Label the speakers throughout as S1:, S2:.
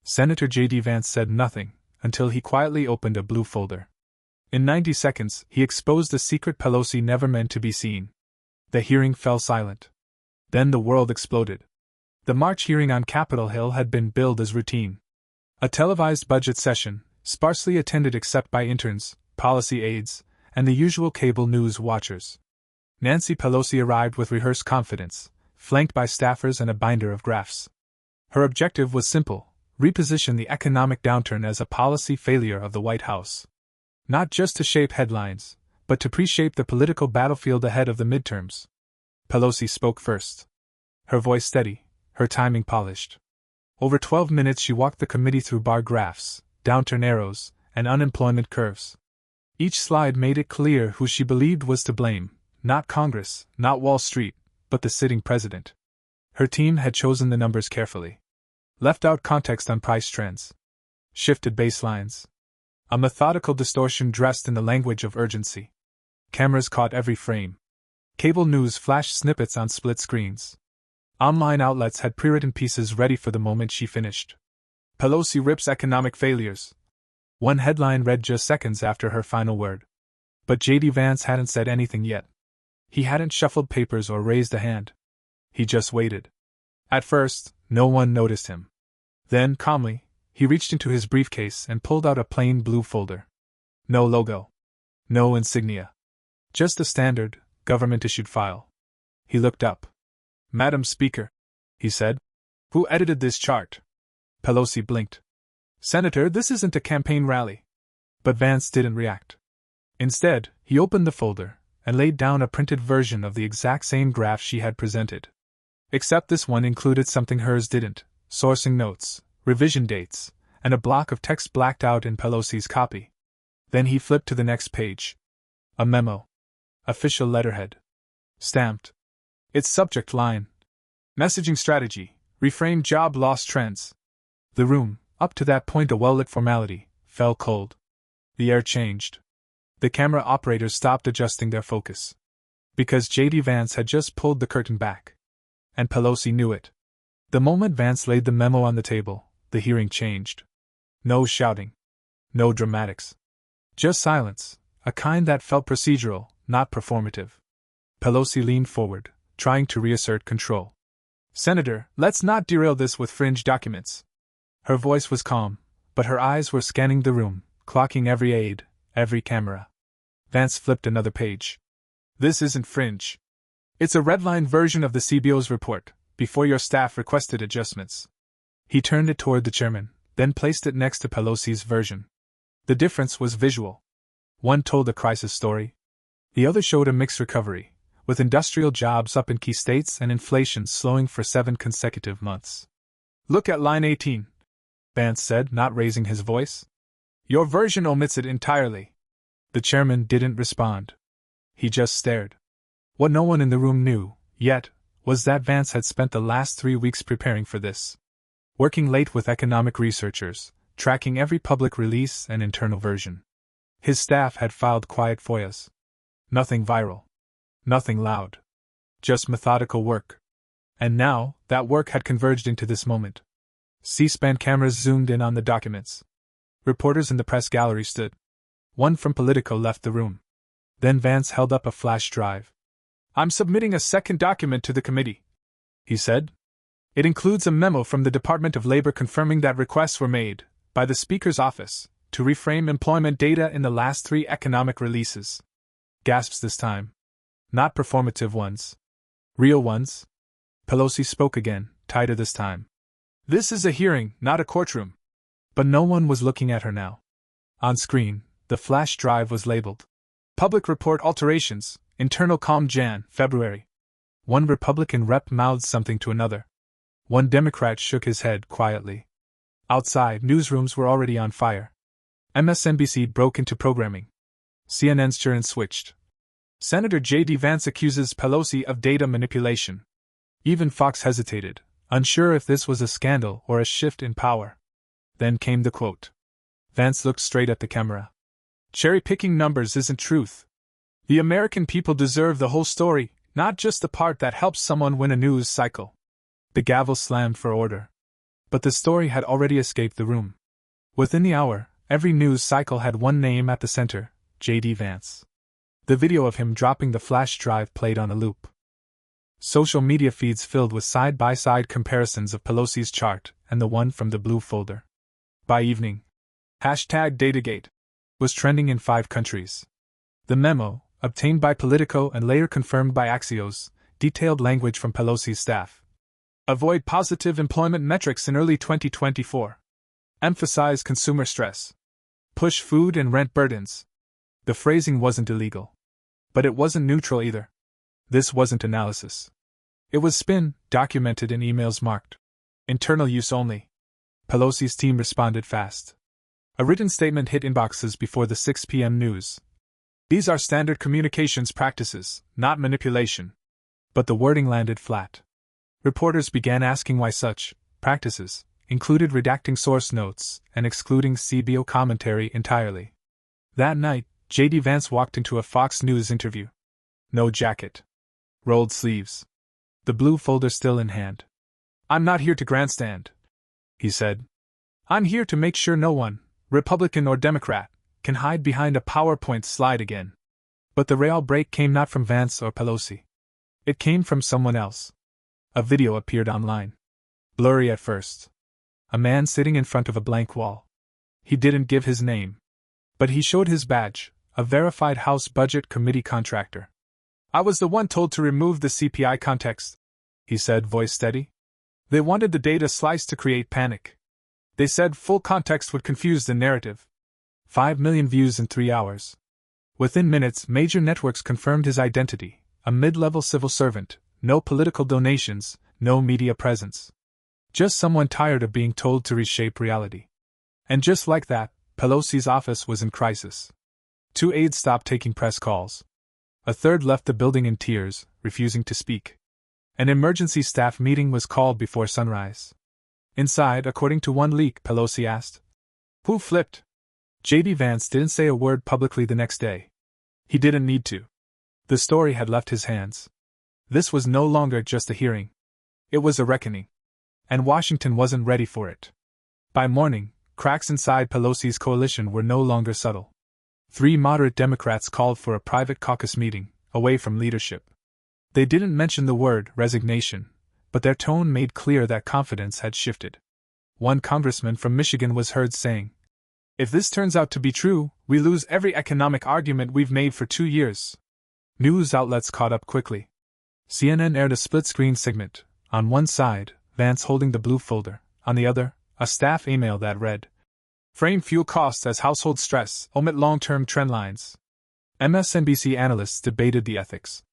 S1: Senator JD Vance said nothing until he quietly opened a blue folder. In 90 seconds, he exposed a secret Pelosi never meant to be seen. The hearing fell silent. Then the world exploded. The March hearing on Capitol Hill had been billed as routine. A televised budget session, sparsely attended except by interns, policy aides, and the usual cable news watchers. Nancy Pelosi arrived with rehearsed confidence, flanked by staffers and a binder of graphs. Her objective was simple: reposition the economic downturn as a policy failure of the White House. Not just to shape headlines, but to pre-shape the political battlefield ahead of the midterms. Pelosi spoke first. Her voice steady, her timing polished. Over 12 minutes she walked the committee through bar graphs, downturn arrows, and unemployment curves. Each slide made it clear who she believed was to blame, not Congress, not Wall Street, but the sitting president. Her team had chosen the numbers carefully. Left out context on price trends. Shifted baselines. A methodical distortion dressed in the language of urgency. Cameras caught every frame. Cable news flashed snippets on split screens. Online outlets had pre-written pieces ready for the moment she finished. Pelosi rips economic failures. One headline read just seconds after her final word. But JD Vance hadn't said anything yet. He hadn't shuffled papers or raised a hand. He just waited. At first, no one noticed him. Then, calmly, he reached into his briefcase and pulled out a plain blue folder. No logo. No insignia. Just a standard, government-issued file. He looked up. "Madam Speaker," he said. "Who edited this chart?" Pelosi blinked. "Senator, this isn't a campaign rally." But Vance didn't react. Instead, he opened the folder and laid down a printed version of the exact same graph she had presented. Except this one included something hers didn't: sourcing notes, revision dates, and a block of text blacked out in Pelosi's copy. Then he flipped to the next page. A memo. Official letterhead. Stamped. Its subject line: Messaging strategy, reframe job loss trends. The room, up to that point a well-lit formality, fell cold. The air changed. The camera operators stopped adjusting their focus. Because JD Vance had just pulled the curtain back. And Pelosi knew it. The moment Vance laid the memo on the table, the hearing changed. No shouting. No dramatics. Just silence, a kind that felt procedural, not performative. Pelosi leaned forward, trying to reassert control. "Senator, let's not derail this with fringe documents." Her voice was calm, but her eyes were scanning the room, clocking every aide, every camera. Vance flipped another page. "This isn't fringe. It's a redlined version of the CBO's report, before your staff requested adjustments." He turned it toward the chairman, then placed it next to Pelosi's version. The difference was visual. One told a crisis story. The other showed a mixed recovery, with industrial jobs up in key states and inflation slowing for 7 consecutive months. "Look at line 18, Vance said, not raising his voice. "Your version omits it entirely." The chairman didn't respond. He just stared. What no one in the room knew, yet, was that Vance had spent the last 3 weeks preparing for this. Working late with economic researchers, tracking every public release and internal version. His staff had filed quiet FOIAs. Nothing viral. Nothing loud. Just methodical work. And now, that work had converged into this moment. C-SPAN cameras zoomed in on the documents. Reporters in the press gallery stood. One from Politico left the room. Then Vance held up a flash drive. "I'm submitting a second document to the committee," he said. "It includes a memo from the Department of Labor confirming that requests were made, by the Speaker's office, to reframe employment data in the last 3 economic releases." Gasps this time. Not performative ones. Real ones. Pelosi spoke again, tighter this time. "This is a hearing, not a courtroom." But no one was looking at her now. On screen, the flash drive was labeled Public Report Alterations, Internal Calm Jan, February. One Republican rep mouthed something to another. One Democrat shook his head quietly. Outside, newsrooms were already on fire. MSNBC broke into programming. CNN's churn switched. Senator JD Vance accuses Pelosi of data manipulation. Even Fox hesitated, unsure if this was a scandal or a shift in power. Then came the quote. Vance looked straight at the camera. "Cherry-picking numbers isn't truth. The American people deserve the whole story, not just the part that helps someone win a news cycle." The gavel slammed for order. But the story had already escaped the room. Within the hour, every news cycle had one name at the center: JD Vance. The video of him dropping the flash drive played on a loop. Social media feeds filled with side-by-side comparisons of Pelosi's chart and the one from the blue folder. By evening, #Datagate was trending in 5 countries. The memo, obtained by Politico and later confirmed by Axios, detailed language from Pelosi's staff. Avoid positive employment metrics in early 2024. Emphasize consumer stress. Push food and rent burdens. The phrasing wasn't illegal. But it wasn't neutral either. This wasn't analysis. It was spin, documented in emails marked internal use only. Pelosi's team responded fast. A written statement hit inboxes before the 6 p.m. news. These are standard communications practices, not manipulation. But the wording landed flat. Reporters began asking why such practices included redacting source notes and excluding CBO commentary entirely. That night, JD Vance walked into a Fox News interview. No jacket. Rolled sleeves. The blue folder still in hand. "I'm not here to grandstand," he said. "I'm here to make sure no one, Republican or Democrat, can hide behind a PowerPoint slide again." But the rail break came not from Vance or Pelosi. It came from someone else. A video appeared online. Blurry at first. A man sitting in front of a blank wall. He didn't give his name. But he showed his badge, a verified House Budget Committee contractor. "I was the one told to remove the CPI context," he said, voice steady. "They wanted the data sliced to create panic. They said full context would confuse the narrative." 5 million views in 3 hours. Within minutes, major networks confirmed his identity: a mid-level civil servant, no political donations, no media presence. Just someone tired of being told to reshape reality. And just like that, Pelosi's office was in crisis. 2 aides stopped taking press calls. A third left the building in tears, refusing to speak. An emergency staff meeting was called before sunrise. Inside, according to one leak, Pelosi asked, "Who flipped?" JD Vance didn't say a word publicly the next day. He didn't need to. The story had left his hands. This was no longer just a hearing. It was a reckoning. And Washington wasn't ready for it. By morning, cracks inside Pelosi's coalition were no longer subtle. 3 moderate Democrats called for a private caucus meeting, away from leadership. They didn't mention the word resignation, but their tone made clear that confidence had shifted. One congressman from Michigan was heard saying, "If this turns out to be true, we lose every economic argument we've made for 2 years." News outlets caught up quickly. CNN aired a split-screen segment. On one side, Vance holding the blue folder, on the other, a staff email that read, "Frame fuel costs as household stress, omit long-term trend lines." MSNBC analysts debated the ethics.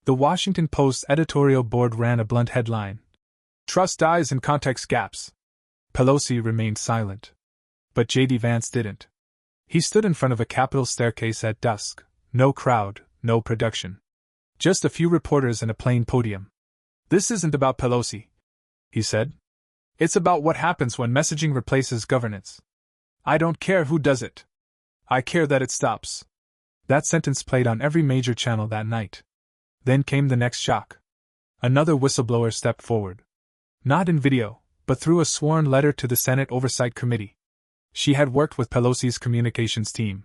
S1: The Washington Post editorial board ran a blunt headline: "Trust dies in context gaps." Pelosi remained silent. But JD Vance didn't. He stood in front of a Capitol staircase at dusk. No crowd, no production. Just a few reporters and a plain podium. "This isn't about Pelosi," he said. "It's about what happens when messaging replaces governance. I don't care who does it. I care that it stops." That sentence played on every major channel that night. Then came the next shock. Another whistleblower stepped forward. Not in video, but through a sworn letter to the Senate Oversight Committee. She had worked with Pelosi's communications team.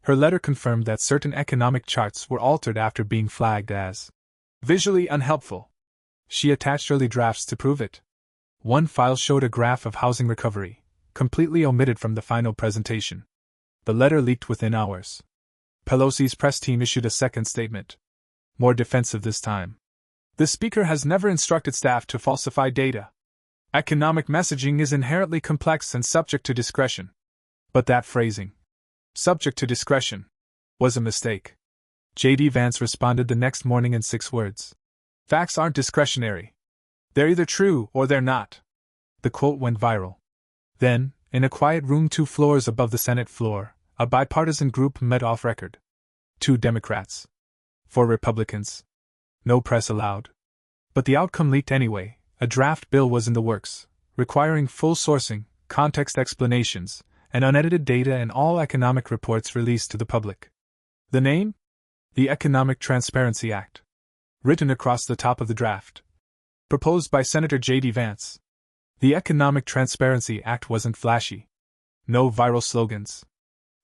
S1: Her letter confirmed that certain economic charts were altered after being flagged as visually unhelpful. She attached early drafts to prove it. One file showed a graph of housing recovery, completely omitted from the final presentation. The letter leaked within hours. Pelosi's press team issued a second statement. More defensive this time. "The Speaker has never instructed staff to falsify data. Economic messaging is inherently complex and subject to discretion." But that phrasing, "subject to discretion," was a mistake. JD Vance responded the next morning in 6 words. "Facts aren't discretionary. They're either true or they're not." The quote went viral. Then, in a quiet room 2 floors above the Senate floor, a bipartisan group met off record. 2 Democrats. 4 Republicans. No press allowed. But the outcome leaked anyway. A draft bill was in the works, requiring full sourcing, context explanations, and unedited data in all economic reports released to the public. The name? The Economic Transparency Act. Written across the top of the draft. Proposed by Senator JD Vance. The Economic Transparency Act wasn't flashy. No viral slogans.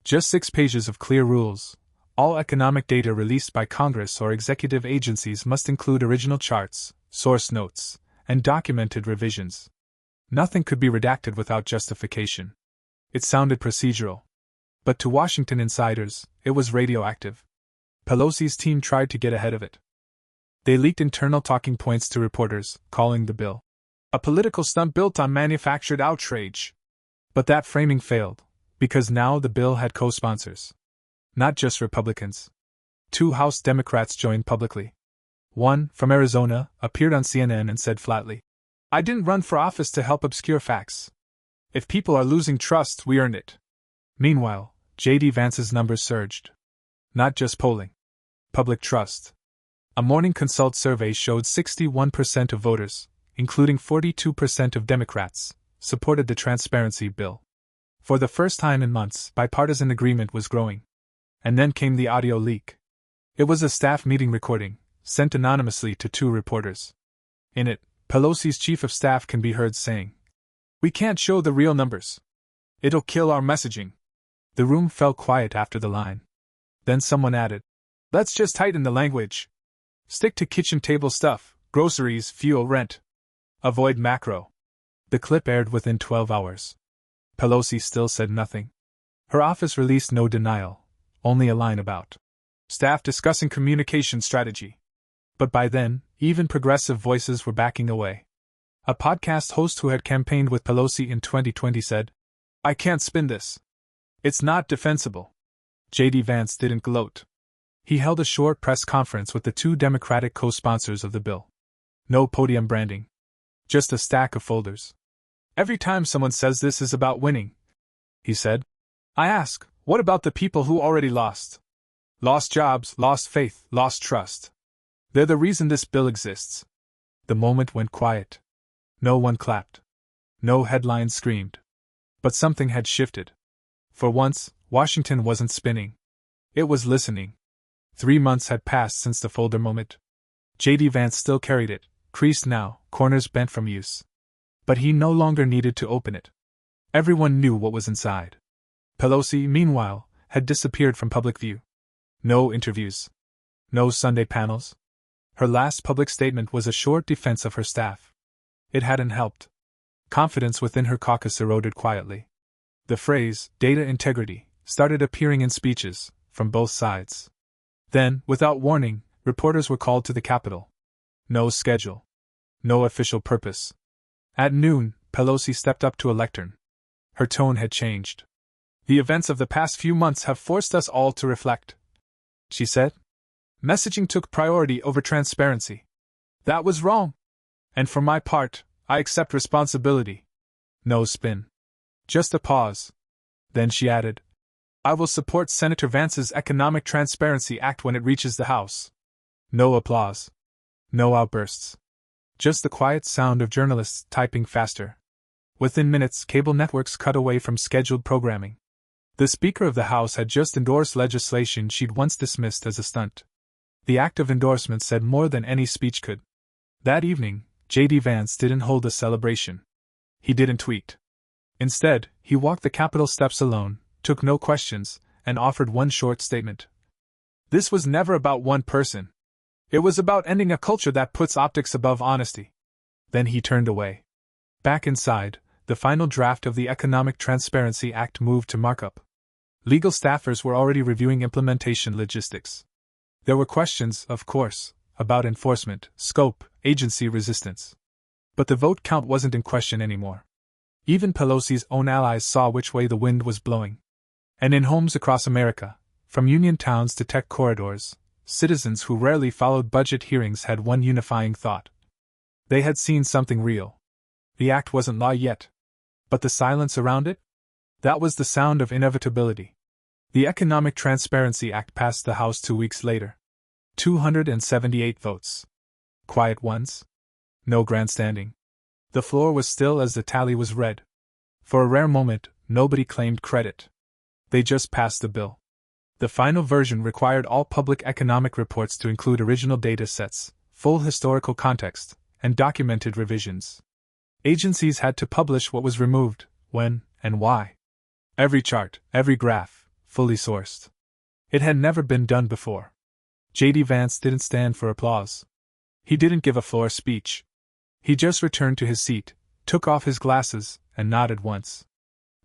S1: Just 6 pages of clear rules. All economic data released by Congress or executive agencies must include original charts, source notes, and documented revisions. Nothing could be redacted without justification. It sounded procedural. But to Washington insiders, it was radioactive. Pelosi's team tried to get ahead of it. They leaked internal talking points to reporters, calling the bill a political stunt built on manufactured outrage. But that framing failed, because now the bill had co-sponsors. Not just Republicans. 2 House Democrats joined publicly. One, from Arizona, appeared on CNN and said flatly, "I didn't run for office to help obscure facts. If people are losing trust, we earned it." Meanwhile, JD Vance's numbers surged. Not just polling. Public trust. A Morning Consult survey showed 61% of voters, including 42% of Democrats, supported the transparency bill. For the first time in months, bipartisan agreement was growing. And then came the audio leak. It was a staff meeting recording, sent anonymously to 2 reporters. In it, Pelosi's chief of staff can be heard saying, "We can't show the real numbers. It'll kill our messaging." The room fell quiet after the line. Then someone added, "Let's just tighten the language. Stick to kitchen table stuff, groceries, fuel, rent. Avoid macro." The clip aired within 12 hours. Pelosi still said nothing. Her office released no denial, only a line about staff discussing communication strategy. But by then, even progressive voices were backing away. A podcast host who had campaigned with Pelosi in 2020 said, "I can't spin this. It's not defensible." JD Vance didn't gloat. He held a short press conference with the 2 Democratic co-sponsors of the bill. No podium branding. Just a stack of folders. "Every time someone says this is about winning," he said, "I ask, what about the people who already lost? Lost jobs, lost faith, lost trust. They're the reason this bill exists." The moment went quiet. No one clapped. No headline screamed. But something had shifted. For once, Washington wasn't spinning. It was listening. 3 months had passed since the folder moment. JD Vance still carried it, creased now, corners bent from use. But he no longer needed to open it. Everyone knew what was inside. Pelosi, meanwhile, had disappeared from public view. No interviews. No Sunday panels. Her last public statement was a short defense of her staff. It hadn't helped. Confidence within her caucus eroded quietly. The phrase, data integrity, started appearing in speeches, from both sides. Then, without warning, reporters were called to the Capitol. No schedule. No official purpose. At noon, Pelosi stepped up to a lectern. Her tone had changed. "The events of the past few months have forced us all to reflect," she said. "Messaging took priority over transparency. That was wrong. And for my part, I accept responsibility." No spin. Just a pause. Then she added, "I will support Senator Vance's Economic Transparency Act when it reaches the House." No applause. No outbursts. Just the quiet sound of journalists typing faster. Within minutes, cable networks cut away from scheduled programming. The Speaker of the House had just endorsed legislation she'd once dismissed as a stunt. The act of endorsement said more than any speech could. That evening, JD Vance didn't hold a celebration. He didn't tweet. Instead, he walked the Capitol steps alone, took no questions, and offered one short statement. This was never about one person. It was about ending a culture that puts optics above honesty. Then he turned away. Back inside, the final draft of the Economic Transparency Act moved to markup. Legal staffers were already reviewing implementation logistics. There were questions, of course, about enforcement, scope, agency resistance. But the vote count wasn't in question anymore. Even Pelosi's own allies saw which way the wind was blowing. And in homes across America, from union towns to tech corridors, citizens who rarely followed budget hearings had one unifying thought. They had seen something real. The act wasn't law yet. But the silence around it? That was the sound of inevitability. The Economic Transparency Act passed the House 2 weeks later. 278 votes. Quiet ones? No grandstanding. The floor was still as the tally was read. For a rare moment, nobody claimed credit. They just passed the bill. The final version required all public economic reports to include original data sets, full historical context, and documented revisions. Agencies had to publish what was removed, when, and why. Every chart, every graph, fully sourced. It had never been done before. JD Vance didn't stand for applause. He didn't give a floor speech. He just returned to his seat, took off his glasses, and nodded once.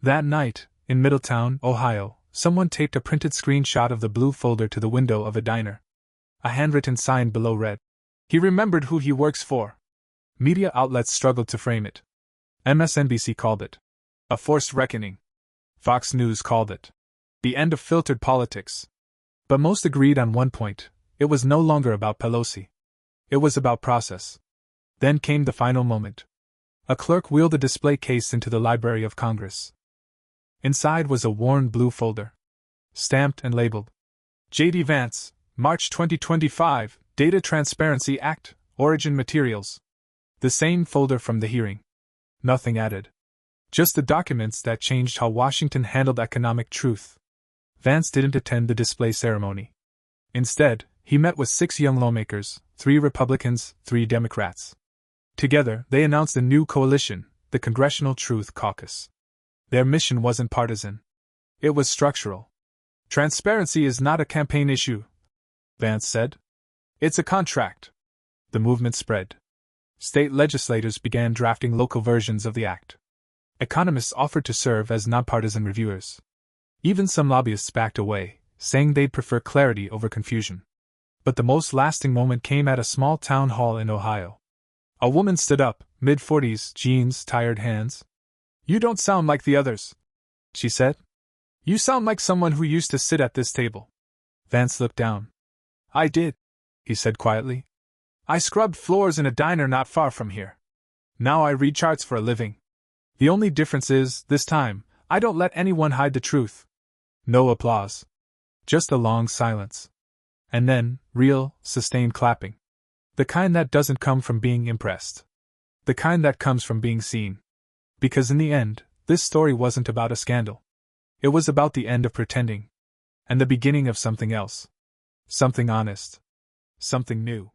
S1: That night, in Middletown, Ohio, someone taped a printed screenshot of the blue folder to the window of a diner. A handwritten sign below read, "He remembered who he works for." Media outlets struggled to frame it. MSNBC called it a forced reckoning. Fox News called it the end of filtered politics. But most agreed on one point: it was no longer about Pelosi. It was about process. Then came the final moment. A clerk wheeled a display case into the Library of Congress. Inside was a worn blue folder, stamped and labeled JD Vance, March 2025, Data Transparency Act, Origin Materials. The same folder from the hearing. Nothing added. Just the documents that changed how Washington handled economic truth. Vance didn't attend the display ceremony. Instead, he met with 6 young lawmakers, 3 Republicans, 3 Democrats. Together, they announced a new coalition, the Congressional Truth Caucus. Their mission wasn't partisan. It was structural. Transparency is not a campaign issue, Vance said. It's a contract. The movement spread. State legislators began drafting local versions of the act. Economists offered to serve as nonpartisan reviewers. Even some lobbyists backed away, saying they'd prefer clarity over confusion. But the most lasting moment came at a small town hall in Ohio. A woman stood up, mid-40s, jeans, tired hands. "You don't sound like the others," she said. "You sound like someone who used to sit at this table." Vance looked down. "I did," he said quietly. "I scrubbed floors in a diner not far from here. Now I read charts for a living. The only difference is, this time, I don't let anyone hide the truth." No applause. Just a long silence. And then, real, sustained clapping. The kind that doesn't come from being impressed. The kind that comes from being seen. Because in the end, this story wasn't about a scandal. It was about the end of pretending. And the beginning of something else. Something honest. Something new.